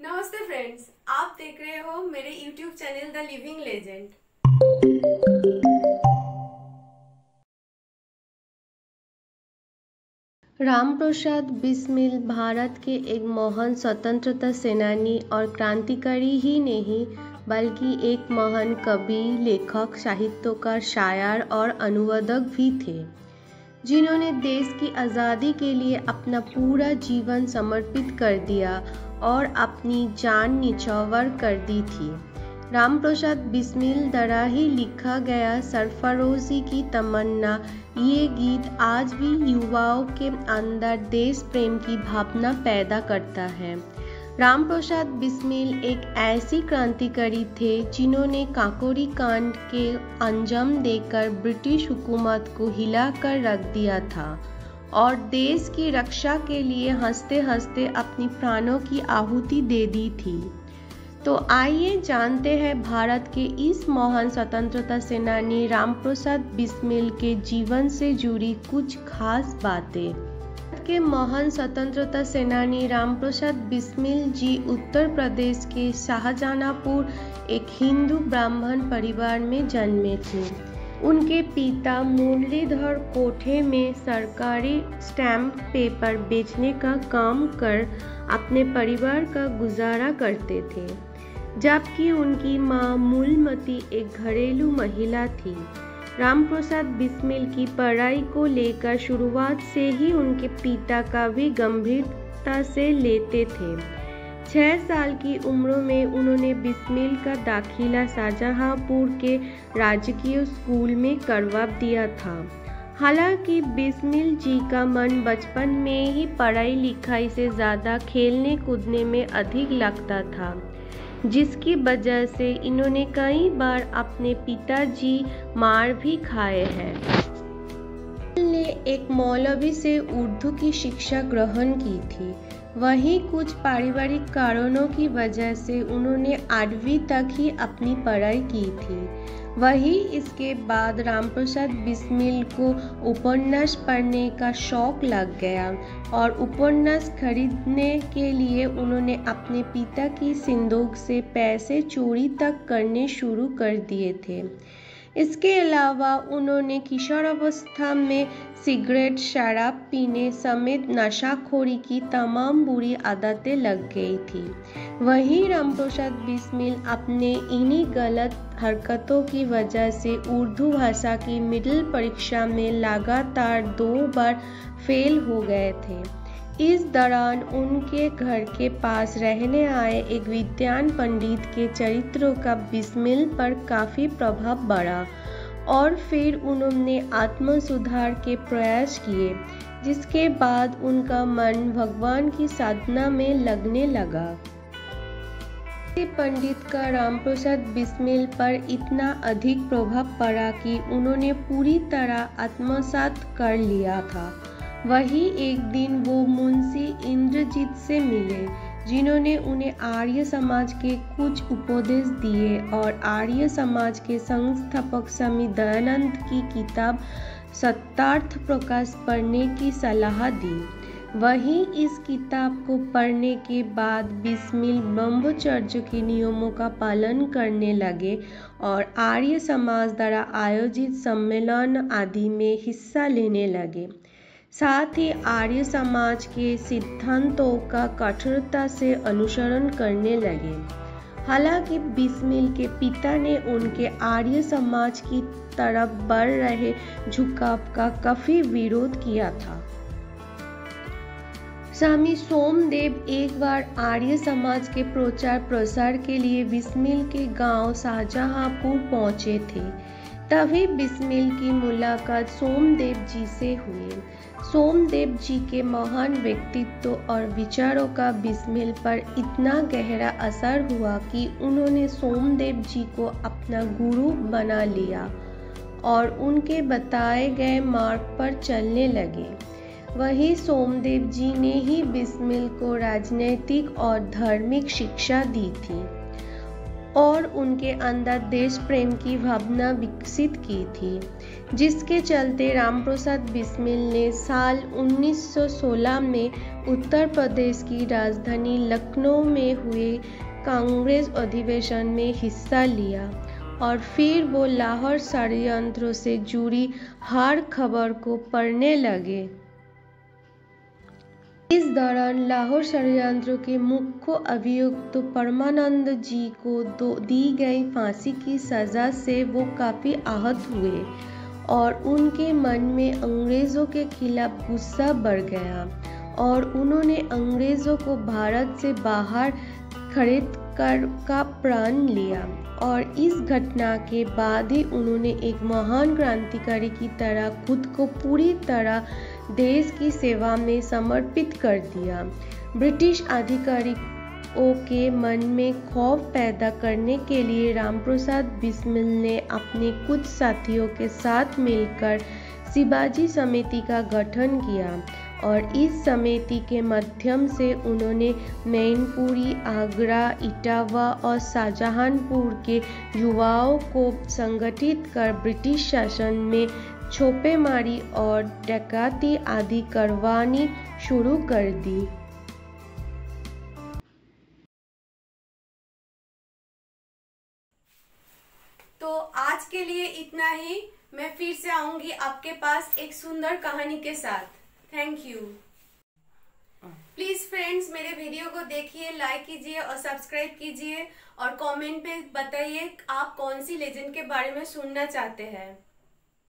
नमस्ते फ्रेंड्स, आप देख रहे हो मेरे YouTube channel the living legend. Ramprasad Bismil Bharat के एक महान स्वतंत्रता सेनानी और क्रांतिकारी ही नहीं बल्कि एक महान कवि, लेखक, साहित्यकार, शायर और अनुवादक भी थे, जिन्होंने देश की आज़ादी के लिए अपना पूरा जीवन समर्पित कर दिया और अपनी जान निछावर कर दी थी। रामप्रसाद बिस्मिल द्वारा ही लिखा गया सरफरोशी की तमन्ना ये गीत आज भी युवाओं के अंदर देश प्रेम की भावना पैदा करता है। रामप्रसाद बिस्मिल एक ऐसी क्रांतिकारी थे जिन्होंने काकोरी कांड के अंजाम देकर ब्रिटिश हुकूमत को हिलाकर रख दिया था और देश की रक्षा के लिए हंसते हंसते अपनी प्राणों की आहुति दे दी थी। तो आइए जानते हैं भारत के इस महान स्वतंत्रता सेनानी रामप्रसाद बिस्मिल के जीवन से जुड़ी कुछ खास बातें। भारत के महान स्वतंत्रता सेनानी रामप्रसाद बिस्मिल जी उत्तर प्रदेश के शाहजहांपुर एक हिंदू ब्राह्मण परिवार में जन्मे थे। उनके पिता मुरलीधर कोठे में सरकारी स्टैम्प पेपर बेचने का काम कर अपने परिवार का गुजारा करते थे, जबकि उनकी मां मूलमती एक घरेलू महिला थी। रामप्रसाद बिस्मिल की पढ़ाई को लेकर शुरुआत से ही उनके पिता का भी गंभीरता से लेते थे। 6 साल की उम्र में उन्होंने बिस्मिल का दाखिला शाहजहांपुर के राजकीय स्कूल में करवा दिया था। हालांकि बिस्मिल जी का मन बचपन में ही पढ़ाई लिखाई से ज़्यादा खेलने कूदने में अधिक लगता था, जिसकी वजह से इन्होंने कई बार अपने पिताजी मार भी खाए हैं। ने एक मौलवी से उर्दू की शिक्षा ग्रहण की थी। वहीं कुछ पारिवारिक कारणों की वजह से उन्होंने 8वीं तक ही अपनी पढ़ाई की थी। वहीं इसके बाद रामप्रसाद बिस्मिल को उपन्यास पढ़ने का शौक लग गया और उपन्यास खरीदने के लिए उन्होंने अपने पिता की सिंदूक से पैसे चोरी तक करने शुरू कर दिए थे। इसके अलावा उन्होंने किशोरावस्था में सिगरेट, शराब पीने समेत नशाखोरी की तमाम बुरी आदतें लग गई थी। वहीं रामप्रसाद बिस्मिल अपने इन्हीं गलत हरकतों की वजह से उर्दू भाषा की मिडिल परीक्षा में लगातार 2 बार फेल हो गए थे। इस दौरान उनके घर के पास रहने आए एक विद्वान पंडित के चरित्रों का बिस्मिल पर काफ़ी प्रभाव पड़ा और फिर उन्होंने आत्म सुधार के प्रयास किए, जिसके बाद उनका मन भगवान की साधना में लगने लगा। पंडित का रामप्रसाद बिस्मिल पर इतना अधिक प्रभाव पड़ा कि उन्होंने पूरी तरह आत्मसात कर लिया था। वही एक दिन वो मुंशी इंद्रजीत से मिले, जिन्होंने उन्हें आर्य समाज के कुछ उपदेश दिए और आर्य समाज के संस्थापक स्वामी दयानंद की किताब सत्यार्थ प्रकाश पढ़ने की सलाह दी। वहीं इस किताब को पढ़ने के बाद बिस्मिल ब्रह्मचर्य के नियमों का पालन करने लगे और आर्य समाज द्वारा आयोजित सम्मेलन आदि में हिस्सा लेने लगे। साथ ही आर्य समाज के सिद्धांतों का कठोरता से अनुसरण करने लगे। हालांकि बिस्मिल के पिता ने उनके आर्य समाज की तरफ बढ़ रहे झुकाव का काफी विरोध किया था। स्वामी सोमदेव एक बार आर्य समाज के प्रचार प्रसार के लिए बिस्मिल के गांव शाहजहांपुर पहुंचे थे। तभी बिस्मिल की मुलाकात सोमदेव जी से हुई। सोमदेव जी के महान व्यक्तित्व और विचारों का बिस्मिल पर इतना गहरा असर हुआ कि उन्होंने सोमदेव जी को अपना गुरु बना लिया और उनके बताए गए मार्ग पर चलने लगे। वही सोमदेव जी ने ही बिस्मिल को राजनैतिक और धार्मिक शिक्षा दी थी। और उनके अंदर देश प्रेम की भावना विकसित की थी, जिसके चलते रामप्रसाद बिस्मिल ने साल 1916 में उत्तर प्रदेश की राजधानी लखनऊ में हुए कांग्रेस अधिवेशन में हिस्सा लिया और फिर वो लाहौर षड्यंत्रों से जुड़ी हर खबर को पढ़ने लगे। इस दौरान लाहौर षड्यंत्रों के मुख्य अभियुक्त परमानंद जी को दी गई फांसी की सजा से वो काफ़ी आहत हुए और उनके मन में अंग्रेज़ों के खिलाफ गुस्सा बढ़ गया और उन्होंने अंग्रेज़ों को भारत से बाहर खरीद कर का प्रण लिया और इस घटना के बाद ही उन्होंने एक महान क्रांतिकारी की तरह खुद को पूरी तरह देश की सेवा में समर्पित कर दिया। ब्रिटिश अधिकारियों के मन में खौफ पैदा करने के लिए रामप्रसाद बिस्मिल ने अपने कुछ साथियों के साथ मिलकर शिवाजी समिति का गठन किया और इस समिति के माध्यम से उन्होंने मैनपुरी, आगरा, इटावा और शाहजहांपुर के युवाओं को संगठित कर ब्रिटिश शासन में छापेमारी और डकैती आदि करवानी शुरू कर दी। तो आज के लिए इतना ही। मैं फिर से आऊंगी आपके पास एक सुंदर कहानी के साथ। Thank you. प्लीज फ्रेंड्स, मेरे वीडियो को देखिए, लाइक कीजिए और सब्सक्राइब कीजिए और कमेंट पे बताइए आप कौन सी लेजेंड के बारे में सुनना चाहते हैं।